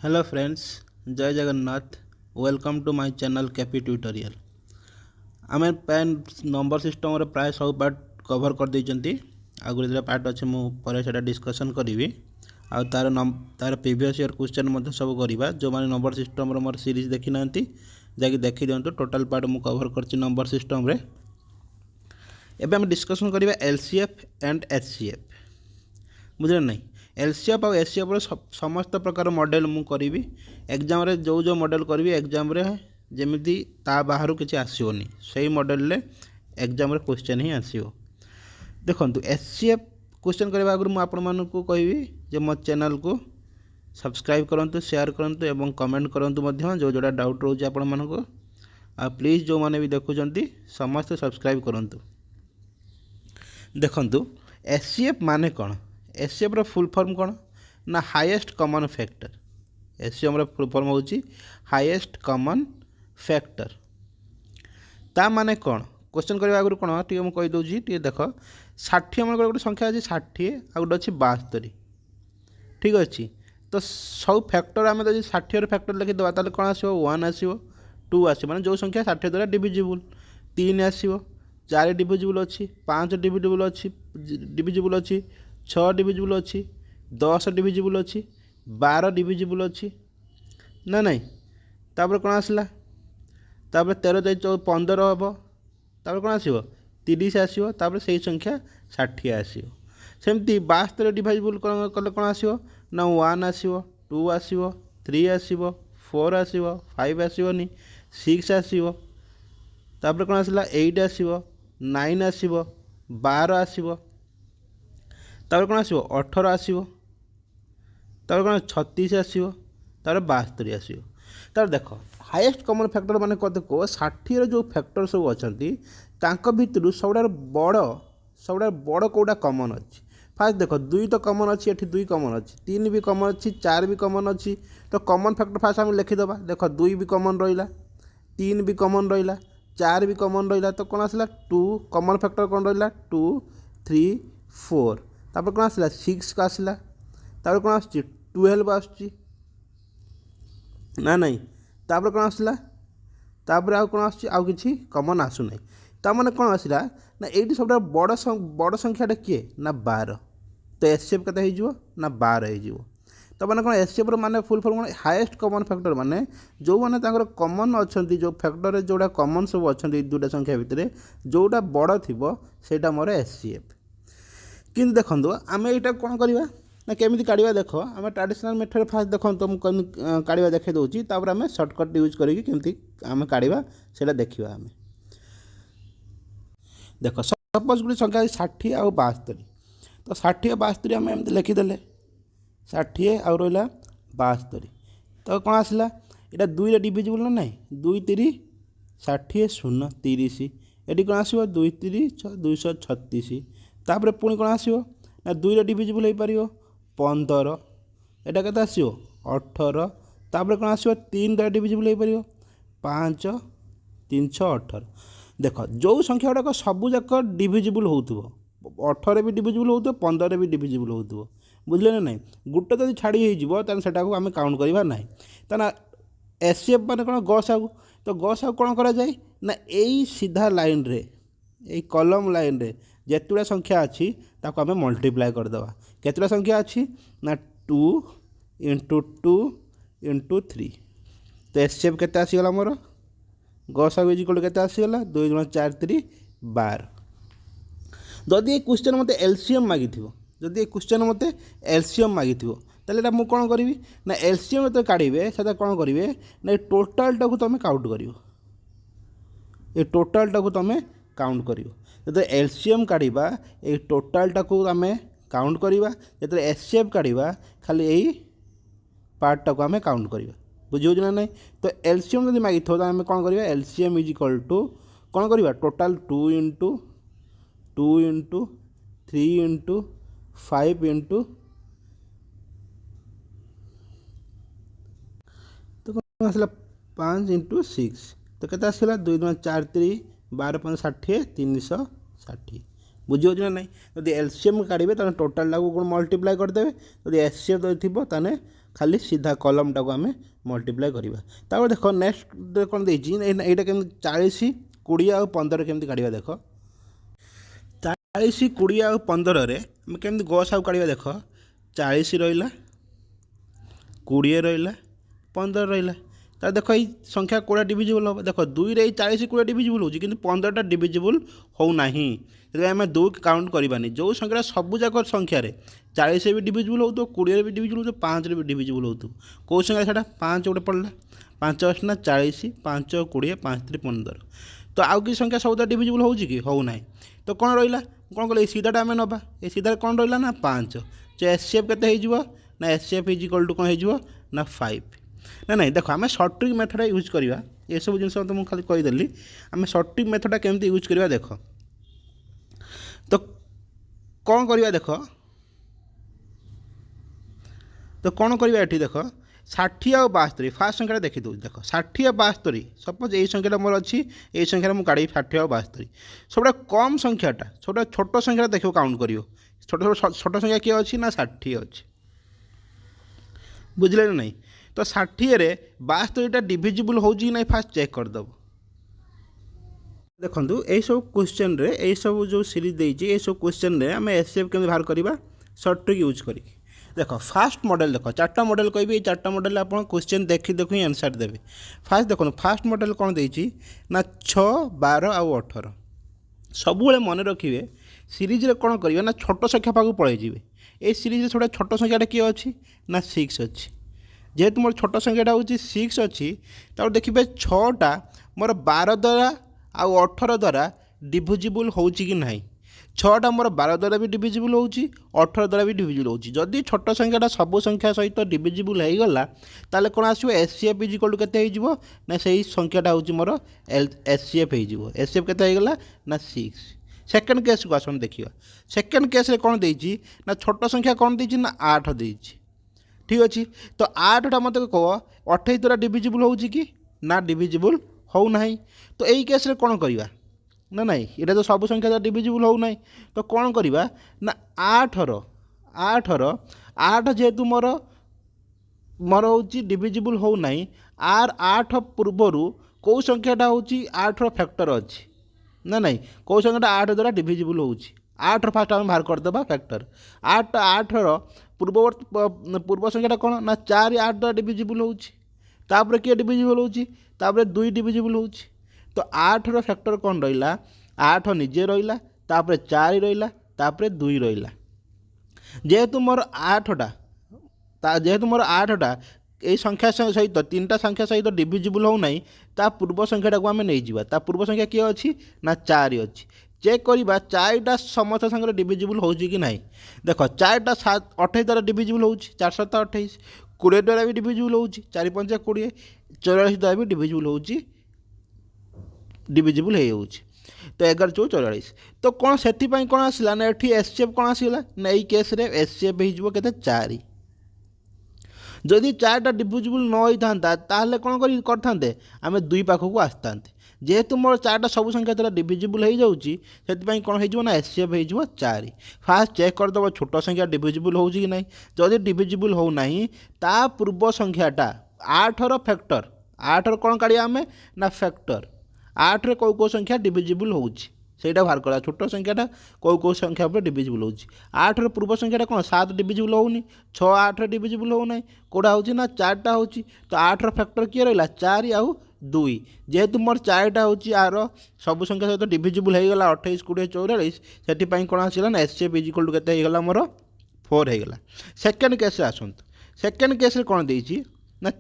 Hello friends, जय Jagannath. Welcome to my channel कैपी tutorial. आम पैन नंबर सिस्टम रे प्राय सब पार्ट कवर कर देइचंती। आ गुरे पार्ट अच्छे मु परे सेटा डिस्कशन करी। आ तार प्रीवियस ईयर क्वेश्चन मध्य सब करवा। जो माने नंबर सिस्टम रे मोर सीरीज देखि नांती जाकि देखि दियंतु। टोटल पार्ट मु कवर करछि नंबर सिस्टम रे। एबे हम डिस्कशन करिवा एलसीएफ एंड एचसीएफ। बुझले नहीं, एलसीएफ और एचसीएफ समस्त प्रकार मॉडल मु करी। एग्जाम रे जो जो मॉडल करी एग्जाम रे जेमिति ता बाहर किसी आसोनी से मॉडल ले एग्जाम रे क्वेश्चन ही आसो। देखंतु एचसीएफ क्वेश्चन करबा आगु मु आपण मानकु कहबी जे मो चैनल को सब्सक्राइब करंतु, शेयर करंतु एवं कमेंट करंतु मध्य जो जोड़ा डाउट रोज आपण मानकु। आ प्लीज जो माने भी देखुचंती समस्त सब्सक्राइब करंतु। देखंतु एचसीएफ माने कोन? एचसीएफ रो फुल फॉर्म कोन ना हाईएस्ट कॉमन फैक्टर। एचसीएफ रो फुल फॉर्म होची हाईएस्ट कॉमन फैक्टर। ता माने कोन? क्वेश्चन करबा आगु कोन टिके मु कहि दोजी। टिके देखो 60 हमर गोटे संख्या अछि 60 आ गोटे अछि 72। ठीक अछि, तो सब फैक्टर आमे जदि 60 रो फैक्टर लिखि दबा ताले कोन आसीबो? 1 आसीबो, 2 आसीबो। माने जो संख्या 60 द्वारा डिविजिबल 3 आसीबो, 4 डिविजिबल अछि, 5 डिविजिबल अछि, 6 डिविजिबल अच्छी, 10 डिविजिबल अच्छी, 12 डिविजिबल अच्छी ना नहीं। तापर कौन आसला? तापर 13 जाई 15 हम। तापर कौन आसीबो? 30 आसीबो। तापर सही संख्या 60 आसीबो। सेमती 72 डिविजिबल कले कौन आसीबो ना 1 आसीबो, 2 आसीबो, 3 आसीबो, 4 आसीबो, 5 आसीबोनी, 6 आसीबो। तापर कौन आसला? 8 आसीबो, 9 आसीबो, 12 आसीबो। तापर कौन आसीबो? 18 आसीबो। तापर कौन 36 आसीबो। तापर 72 आसीबो। तापर देखो हाईएस्ट कॉमन फैक्टर माने कते को 60 रे जो फैक्टर सब अछंती तांको भितरु सबडा बड़ कोडा कॉमन अछि। फास्ट देखो 2 तो कॉमन अछि, एठी 2 कॉमन अछि, 3 भी कॉमन अछि, 4 भी कॉमन अछि। तो कॉमन फैक्टर फास्ट हम लिखि दबा। देखो 2 भी कॉमन रहिला, 3 भी कॉमन रहिला, 4 भी कॉमन रहिला। तो कोन आसला? 2 कॉमन फैक्टर कोन रहिला? 2 3 4। तापर कौन आसला? 6 का आसला। तापर कौन आसची? 12 आसची ना नहीं। तापर कौन आसला? तापर आउ कौन आसची? आउ किछि कॉमन आसु नहीं। ता माने कौन आसला ना एठी सबटा बड़ संख्याटा किए ना 12। तो एचसीएफ कते हो जिवो ना 12 हो जिवो। तो माने कौन एचसीएफ रो माने फुल फॉर्म कौन? हाईएस्ट कॉमन फैक्टर माने जो माने तांकर कॉमन अछंती, जो फैक्टर रे जोडा कॉमन सब अछंती दुटा संख्या भितरे जोडा बड़ थिबो सेटा मोर एचसीएफ। किंतु देखो आम यहाँ कौन करवा ना केमी काढ़ा। देख आम ट्रेडिशनल मेथड फास्ट देखो तो मुझे काढ़ा देखे दूसरी, आम सर्टकट यूज करके आम काढ़ा से देखा। आम देख सपोज गोटे संख्या 60 आ 72। तो 60 72 आम एम लिखिदे 60 आ रहा 72। तो कौन आसला? यहाँ 2 डिविजिबल ना नहीं। 2 3 60 0 30। ये कौन आसो? 2 3 236। तापर पुणी कौन आसो ना 2 डिविजिबल हो पार 15। एटा के आसो 18। तापर कौन आसो? 3 द्वारा डिविजिबल हो पार 5 3 6 18। देख जो संख्या गुड़ाक सबूक डिविजिबल हो 18 भी डिविजिबल हो 15 भी डिविजिबल हो। बुझले ना नहीं। गोटे जब छाड़ी हो आम काउंट करवा ना। तना एचसीएफ माने कौन? गसागु। तो गसागु कौन करा जाए ना यही सीधा लाइन रे, यही कलम लाइन रे जेतुड़ा संख्या अच्छी ताको आम मल्टीप्लाए करदे। केतुड़ा संख्या अच्छी ना 2 × 2 × 3। तो एचसीएफ केते आसीगला मोर? गसागु इक्वल केते आसीगला? 2 × 4 3 12। जदि ये क्वेश्चन मते एलसीएम मागिथिबो, जदि ये क्वेश्चन मते एलसीएम मागिथिबो ताले मु कौन करी ना एलसीएम तो काढ़े से कौन करेंगे ना टोटालटा को तुम काउंट कर। ये टोटालटा को तुम काउंट कर। जो एलसीएम काढ़ा ये टोटालटा को आम काउंट करवा। जो एचसीएफ काढ़ा खाली यही पार्टा को आम काउंट करवा। बुझे ना नहीं। तो एलसीएम जब मागी तो आम कौन करवा? एलसीएम इज इक्वल टू कौन करवा? टोटाल 2 × 2 × 3 × 5 × तो कौन आसला 5 × 6। तो केते आसला? 2 × 4 3 12 5 60 360। बुझे ना नहीं। जब एलसीएम काढ़े तो टोटाल को मल्टीप्लाई करदे। जब एचसीएफ थी खाली सीधा कलमटा को आम मल्टीप्लाई करवा। तापर देख नेक्स्ट कौन देती यहाँ केमी 40 20 और 15 केमी काढ़ा देख 40 20 और 15 आम केमी गस आउ काढ़ा देख 40 रहा 20 रहा 15 रहा तो देख ये संख्या कोड़ा डिविजिबल हम देख 2 रे 40 कोड़ा डिविजिबल होगी कि 15टा डिविजिबल होना से आम 2 काउंट करवानी जो संख्या सबूक संख्यार 40 भी डिविजिबल हो 20 भी डिविजिबल हो 5 भी डिविजिबल हो कौ संख्या से 5 गोटे पड़ा 5 ना 40 5 20 5 3 15 तो आउ कि संख्या सब डिविजिबल हो होना तो कौन रहा कौन कल सीधाटा आम नवा ये सीधा कौन रहा ना 5 तो एचसीएफ केते ना एचसीएफ इज इक्वल टू कौन हो ना 5 ना नहीं देख आम सर्ट ट्रिक मेथड यूज करवा ये सब जिन तो मुझे खाली कहीदेली आम सर्ट ट्रिक मेथडा केमती यूज करवा देख तो कौन करवा देख तो कौन करवा ये देख 60 और 72 फास्ट संख्या देखी दूँ देख 60 और 72 सपोज यही संख्या मोर अच्छी यही संख्या मुझे काढ़ी 60 और 72 सब कम संख्याटा सब छोट संख्या देख काउंट कर छोट संख्या किए अच्छी ना 60 अच्छी बुझे ना नहीं तो 60 रे 72टा डिविजिबल हो ना फास्ट चेक करदेव देखो यही सब क्वेश्चन रे यही सब जो सीरीज देती सब क्वेश्चन रे आम एचसीएफ केमी बाहर करवा सर्ट ट्रिक यूज करी देख फास्ट मॉडल देख 4टा मॉडल कहि 4टा मॉडल आप क्वेश्चन देखी देखी आंसर देवे फास्ट देखो फास्ट मॉडल कौन देती ना 6 12 और 18 सब मन रखिए सीरीज रे कौन करेंगे ना छोट संख्या पाक पलैजे ये सीरीज थोड़ा छोट संख्याटा किए अच्छी ना 6 अच्छी जेहेतु मोर छोट संख्याटा हूँ 6 अच्छी तो देखिए 6टा मोर 12 द्वारा आउ 18 द्वारा डिविजिबल हो कि ना 6टा मोर 12 द्वारा भी डिविजिबल हो 18 द्वारा भी डिविजिबल हो जदि छोट संख्याटा सब संख्या सहित डिविजिबल हो गला ताले कौन आसो एचसीएफ इज इक्वल टू केते हो ना सही संख्याटा हूँ मोर एचसीएफ हो एचसीएफ केते हो गला ना 6 सेकेंड केस को आसन देखिए सेकेंड केस कौन देती ना छोट संख्या कौन देती ना 8 देती ठीक अच्छे तो 8टा मत कह 28 द्वारा डिविजिबल हो ना डिविजिबल हो ना तो यही केस रे कौन करवा ना नहीं ये तो सब संख्या डिविजिबल हो ना तो कौन करवा ना 8 जेहेतु मोर मोर हूँ डिविजिबल हो ना आर 8 पूर्वर कौ संख्याटा हूँ 8 फैक्टर अच्छी ना नहीं कौ संख्याटा 8 द्वारा डिविजिबल हो 8 फास्ट आम बाहर करदे फैक्टर 8 पूर्व संख्याटा कौन ना 4 8 द्वारा डिविजिबल हो किए डिविजिबल हो 2 डिविजिबल हो तो 8 फैक्टर कौन रहा 8 निजे रहा 4 रहा 2 रहा जेहेतु मोर 8टा ये संख्या सहित 3टा संख्या सहित डिविजिबल हो ना ता पूर्व संख्याटा को आम नहीं जावा पूर्व संख्या किए अच्छी ना 4 अच्छी चेक करवा 4टा समस्त संख्या डिविजिबल हो कि ना देख 4टा 28 द्वारा डिविजिबल हो 4 7 28 20 द्वारा भी डिविजिबल हो 4 5 20 44 द्वारा भी डिविजिबल हो डिविजिबल हो तो 11 4 44 तो कौन से कौन आसला ना ये एचसीएफ कौन आसला ना यही केस एचसीएफ हो 4 जदि 4टा डिविजिबल न होता ताहले कौन करते आम 2 पाखक आसता जेहेतु मोर 4टा सब संख्या द्वारा डिविजिबल हो जाऊँगी से कौन हो ना एचसीएफ हो 4 फास्ट चेक करदेव छोट संख्या डिविजिबल हो कि ना जदि डिविजिबल हो ना ता पूर्व संख्याटा 8 फैक्टर 8 कौन काढ़िया आम ना फैक्टर 8 रे कौ संख्या डिविजिबल हो बाहर करा छोट संख्याटा कौ संख्या पर डिविजिबल हो 8 पूर्व संख्याटा कौन 7 डिविजिबल होनी 6 8 डिविजिबल हो ना कौटा हो ना 4टा हो तो 8 फैक्टर किए रहा 4 आउ 2 जेहेतु मोर 4टा हूँ आर सब संख्या सहित डिविजिबल हो गला 28 20 44 से कौन आसला ना एचसीएफ इज इक्वल टू केते हो मोर 4 हो गला सेकेंड केस आसतु सेकेंड केस कौन देती ना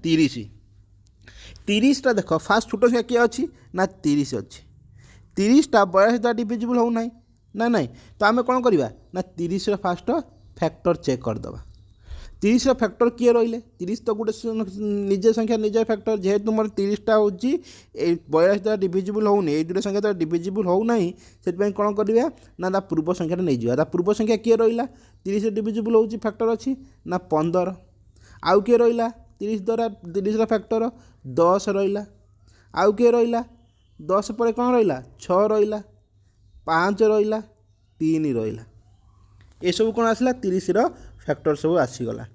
30टा देख फास्ट छोट संख्या किए अच्छी ना 30 अच्छी 30टा 42 द्वारा डिविजिबल हो ना नहीं तो आम कौन करवा ना 30 फास्ट फैक्टर चेक करदे 30 फैक्टर किए रही 30 तो गोटे निजे संख्या निजे फैक्टर जेहेतु मोर 30टा हूँ 42 द्वारा डिविजिबल होनी ये दुटा संख्या द्वारा डिविजिबल हो ना से कौन करवा ना पूर्व संख्याटा नहीं जावा पूर्व संख्या किए रहा 30 डिविजिबल हो फैक्टर अच्छी ना 15 आउ किए रहा 30 द्वारा 30 फैक्टर 10 रहा आउ किए रहा 10 पर कौन रहा 6 रहा 5 रहा 3 रहा ये सब कौन आसला 30 फैक्टर सब आसीगला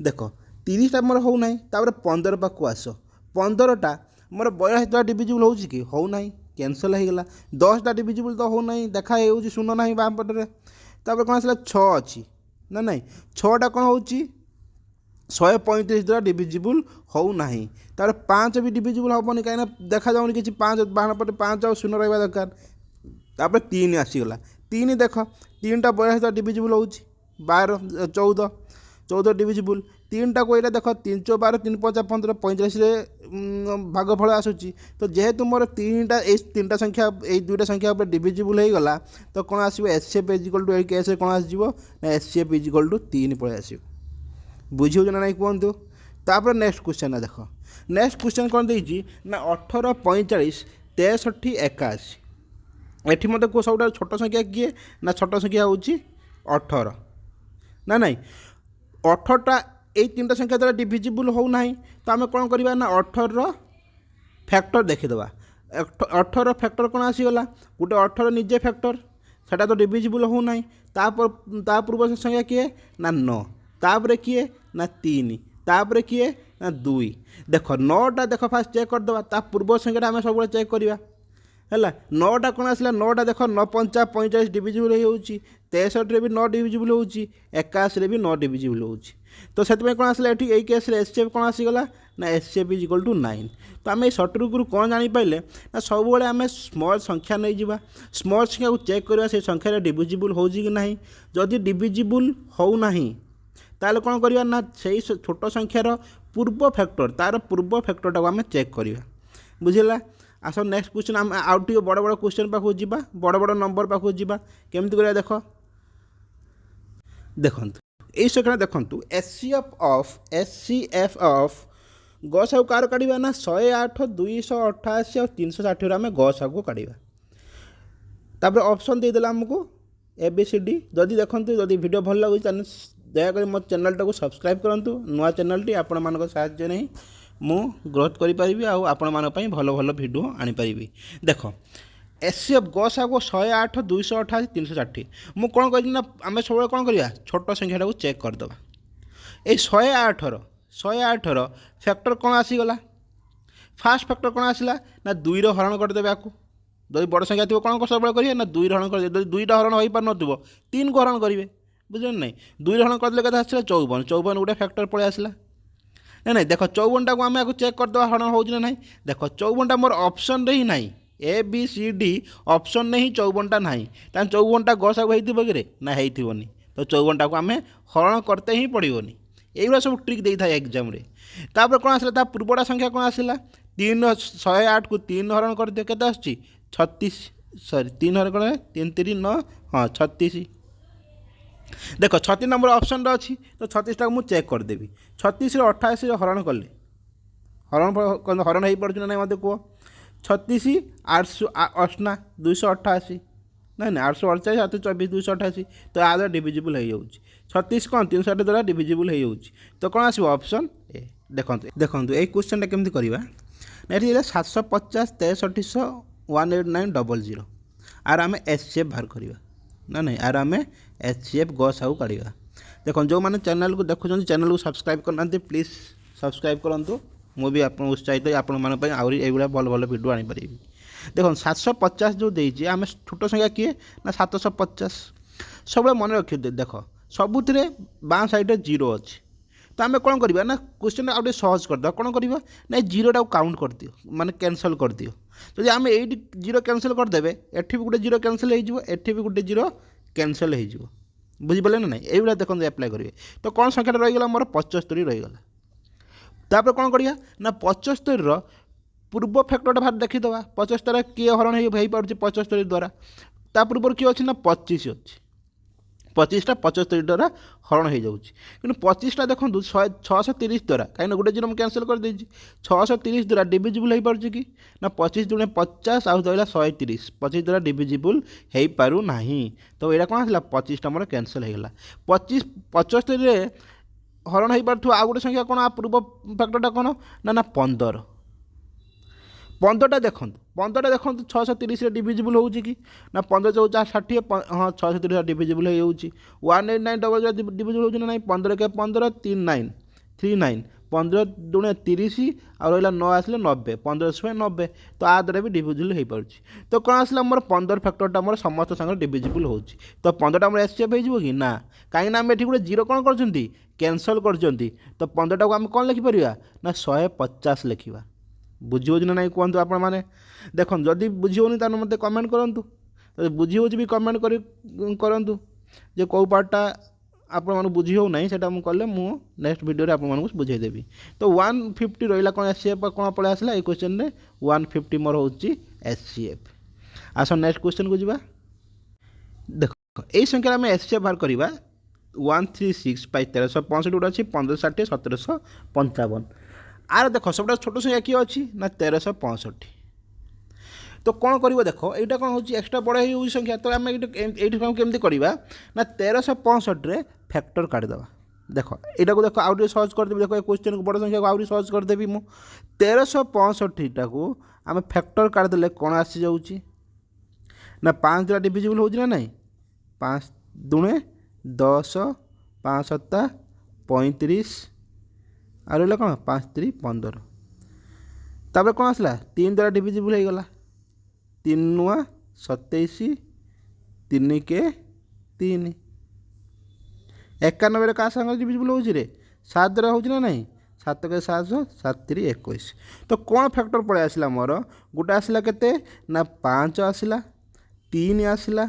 देख 30टा मोर हो ना तापर 15 पाक आस 15टा मोर 82 डिविजिबल हो कि हो ना कैनसल हो गला 10टा डिविजिबल तो हो ना देखा हो शून्य ना बाम पटे तापर कौन आसला 6 अच्छी ना ना 6टा कौन हो 135 द्वारा डिविजिबल हो ना तार 5 भी डिविजिबल हेनी कहीं देखा जाऊनी कि 5 बाम पटे 5 आ शून्य रहा दरकार तापर 3 आसीगला 3 देख 3टा 82 डिविजिबल हो 12 14 डिविजिबल 3टा को ये देख 3 × 12 3 × 5 = 15 45 भागफल आसूची तो जेहेतु मोर 3टा संख्या ये 2टा संख्या डिविजिबल हो गला तो कौन आसो एचसीएफ इक्वल टू केस कौन आसो ना एचसीएफ इक्वल टू 3 पलि आस बुझे ना नहीं कहतु तापर नेक्स्ट क्वेश्चन देख नेक्स्ट क्वेश्चन कौन देती ना 18 45 63 81 एठी मत को सब छोट संख्या किए ना छोट संख्या हूँ 18 ना नहीं 18टा ये 3टा संख्या द्वारा डिविजिबल हो ना तो आम कौन करवा ना 18 फैक्टर देखीदे 18 फैक्टर कौन आसीगला गोटे 18 निजे फैक्टर सेटा तो डिविजिबल हो ना ता पूर्व संख्या किए ना 9 तापर किए ना 3 तापर किए ना 2 देख 9टा देख फास्ट चेक करदे ता पूर्व संख्या आम सब चेक करवा है 9टा कौन आसला 9टा देख 9 × 5 = 45 डिविजिबल हो 63 भी 9 डिविजिबल हो 81 भी 9 डिविजिबल हो तो से कौन आसला ये यही केस एचसीएफ कौन आसीगला ना एचसीएफ इक्वल टू 9 तो आम सर्ट ट्रिक कौन जापारे ना सब आम स्मॉल संख्या नहीं जावा स्मॉल संख्या को चेक करवा से संख्या डिविजिबल हो कि ना जदि डिविजिबल हो ना ताल कौन करवा ना से छोट संख्यार पूर्व फैक्टर तार पूर्व फैक्टरटा को आम चेक करवा बुझेगा आस नेक्स्ट क्वेश्चन आम आउ टे बड़ बड़ क्वेश्चन पाखु जा बड़ बड़ नंबर पाखु जा केमती कर देख देखु ये सेकेंड देखु एचसीएफ ऑफ गसागु कार काढ़ा ना 108 288 और 360 आम गसागु काढ़ा तापर ऑप्शन देदेला आमको ABCD जदि देखते जदि वीडियो भल लगे दयाकोरी मो चैनलटा को सब्सक्राइब करूँ नुआ चैनलटी आपण मान साहाय्य नहीं मु ग्रोथ करी आपण मान भल भल वीडियो आनी पारिबी देख एचसीएफ गसागु 108 288 360 मु कौन करी ना आम सब कौन करवा छोट संख्याटा को चेक करदे ये 108 फैक्टर कौन आसीगला फास्ट फैक्टर कौन आसला ना 2 हरण करदे आपको जब बड़ संख्या थी कौन सब करेंगे ना 2 हरण कर 2टा हरण हो पार न 3 को हरण करेंगे बुझे ना 2 हरण करदे कथा आसला 54 गोटे फैक्टर पलि आसला ना नहीं देख 54टा को आम चेक करदे हरण हो ना देख 54टा मोर ऑप्शन रे ही ना ABCD ऑप्शन नहीं 54टा ना 54टा गसागु होइथिबो कि ना होइथिबोनी तो 54टा को आम हरण करते ही पड़ोनी यही सब ट्रिक दे था एग्जाम रे तापर कौन आसला ता पूर्वटा संख्या कौन आसला 108 को 3 हरण कर दियो केते आछि 36 सॉरी 3 हरण कर 3 3 9 हाँ 36 देख 36 नंबर ऑप्शन अच्छी तो 36टा को मुझे चेक करदेवी 36 रे 88 हरण कले हरण हो पार्छ ना मत कह 36 8 288 ना ना 848 724 288 तो आधा डिविजिबल हो 36 कौन 360 द्वारा डिविजिबल हो तो कौन आसो ऑप्शन ए देखो देखो ये क्वेश्चन केमती करवा ये 750 6300 18900 आर आम एचसीएफ बाहर करवा ना नहीं आर आम एचसीएफ गसागु काढ़ा देखो जो मैंने चैनल को देखुं चैनल को सब्सक्राइब करना प्लीज सब्सक्राइब करूँ मुझे आप उत्साहित आपण मानी आउरी भल भल वीडियो आनीपारि देखो 750 जो देती आम छोट संख्या किए ना 750 सब मन रखी देख सबुति बाँ साइड 0 अच्छी तो आम कौन करवा ना क्वेश्चन आउटे सहज करदे कौन करवा ना 0टा काउंट कर दियो माने कैंसल कर दियो तो आम ये 0 कैंसल करदे एठी भी गोटे 0 कैंसल एठी भी गोटे 0 कैंसल हो बुझिपारे ना नहीं ये देखते एप्लाय करेंगे तो कौन संख्या रहीगला मोर 75 रहीगला तापर कौन करिया ना 75 पूर्व फैक्टरटा बाहर देखीदे 75 किए हरण हो पारे 75 द्वारा ता पूर्व किए अच्छी ना 25 अच्छी 25टा 75 द्वारा हरण हो जाऊँगी कि 25टा देखो 630 द्वारा कहीं गोटे 0 कैंसल कर देछि 630 द्वारा डिविजिबल हो पारे कि ना 25 × 50 आउ रहा 130 25 द्वारा डिविजिबल हो पारू ना तो यहाँ कौन आसला 25टा मोर कैंसल होगा 75 हरण हो पार आ गोटे संख्या कौन आ पूर्व फैक्टरटा कौन ना 15टा देखो 630 डिविजिबल हो कि ना 15 × 60 हाँ 630 डिविजिबल हो 18900 डिविजिबल हो ना 15 के 15 3 9 39 15 दुणे 30 और रहा 9 आसले 90 15 90 तो आ द्वारा भी डिविजिबल हो पार। तो कौन आसला मोर 15 फैक्टरटा मोर समस्त संग डिविजिबल हो तो 15टा मोर एचसीएफ हो कि ना कहीं आम ये गोटे जीरो कौन कर कैनसल कर तो 15टा को आम कौन लिखिपर ना 150 लिखा बुझी हो ना कहतु आपण मैंने देख जदि बुझी होनी तो मत कमेंट करूँ बुझी हो भी कमेंट करूँ जे कौ पार्टा आपण मानू बुझी हो ना सेटा मु कले मु नेक्स्ट वीडियो आपण मानू बुझेदेवी। तो 150 रहा कौन एचसीएफ कौन पड़े आसला ये क्वेश्चन में 150 मोर हो एचसीएफ। आस नेक्स्ट क्वेश्चन को जीवा देखो यही संख्या आम एचसीएफ बाहर करवा 136 पाई 1365 गोटे अच्छी 1560 1755 आर देख सब छोट संख्या किए अच्छी ना 1365 तो कौन कर देख यहाँ कौन हो एक्सट्रा बड़ा हो संख्या तो आम ये केमती करवा ना 1365 फैक्टर काटिदेवा देख यहाँ को देख आउ सर्च करदेवी देख क्वेश्चन को बड़ संख्या को आउ सर्च करदेवी मु 1365 को आम फैक्टर काटिदेले कौन आसी जाऊँगी ना 5 द्वारा डिविजिबल हो ना 5 दुणे 10 5 7 35 और रहा कौन 5 3 15 तापर कौन आसला 3 द्वारा डिविजिबल हो गला 3 नुआ 27 3 के 3 91 क्या सांग डिविजिबल हो 7 द्वारा हो ना 7 के 7 7 3 21 तो कौन फैक्टर पड़े आसला मोर गोटे आसला केते ना 5 आसला 3 आसला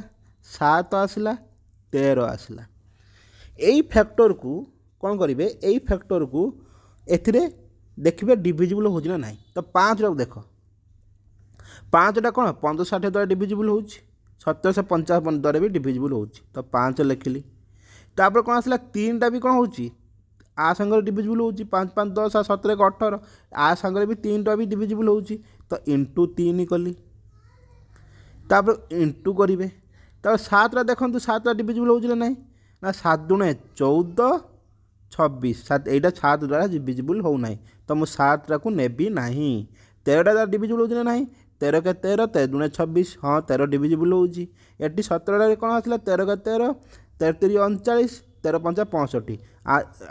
7 आसला 13 आसला यही फैक्टर को कौन करेंगे यही फैक्टर को एथिरे देखिए डिविजिबल हो ना ना तो 5 देख 5टा कौन 1560 द्वारा डिविजिबल हो 1755 द्वारा भी डिविजिबल हो तो 5 लिखिली तापर कौन आसला 3टा भी कौन हो आ संगे डिविजिबल हो 5 5 10 17 18 आ संगे भी 3टा भी डिविजिबल हो तो इंटू 3 कली तापर इंटू करेंगे तब 7 देखो 7 डिविजिबल हो ना ना 7 दुणे 14 26 7 यहाँ 7 द्वारा डिविजिबल हो ना तो मुझे 7 को नेबी ना 13टा द्वारा डिविजिबल हो ना 13 के 13 13 दुणे 26 हाँ 13 डिविजिबल हो ये 17 कौन आसला 13 के 13 13 3 39 13 5 65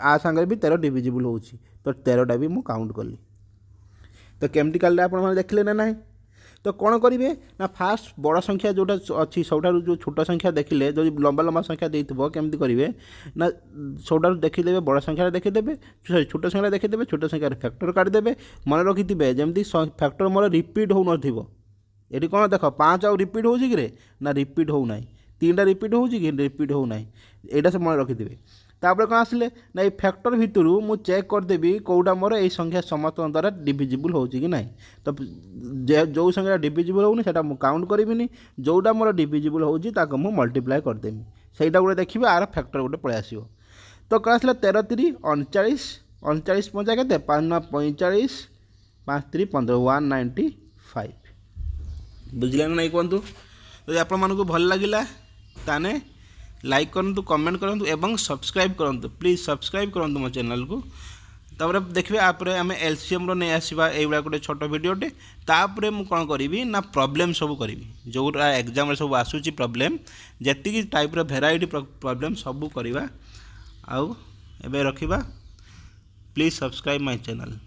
आ सांगे भी 13 डिविजिबल हो तो 13टा भी मुझे काउंट कली तो केमती काले आप देखले ना ना तो कौन करेंगे ना फास्ट बड़ा संख्या जोटा अच्छी सबुठ जो छोट संख्या देखिले जो लंबा लंबा संख्या देथिबो केमती करेंगे ना सबुठ देखीदेवे बड़ा संख्या देखीदेवे छोट संख्या देखीदेवे छोट संख्या फैक्टर काटिदेवे मन रखिथे जमी फैक्टर मोर रिपीट हो ये कौन देख 5 आउ रिपीट हो ना रिपीट हो ना 3टा रिपीट हो रिपीट हो ना यहाँ से मन रखिथे तापर कौन आसले ना ये फैक्टर भितर मु चेक करदेवी कौटा मोर ये संख्या समस्त द्वारा डिविजिबल हो कि ना तो जो संख्या डिविजिबल होनी सेटा मु काउंट करिबिनी जोटा मोर डिविजिबल हो मु मल्टीप्लाई करदेमी सेटा गोटे देखिए आर फैक्टर गोटे पलि आसो तो कौन आसला 13 3 39 39 5 के 5 9 45 5 3 15 195 बुझिले ना नहीं कहतु तो आपण मानक भल लगिला ताने लाइक करूँ कमेंट करूँ एवं सब्सक्राइब करूँ प्लीज सब्सक्राइब करूँ मो चैनल को तापर देखिए आप आम एलसीएम रो नहीं आसवा ये गोटे छोट वीडियोटे तापर मुझे कौन करी ना प्रॉब्लम सब करी जो एग्जाम सब आसूची प्रॉब्लम जी टाइप भेराइटी प्रॉब्लम सब करवा आउ एबे रखिबा प्लीज सब्सक्राइब माय चैनल।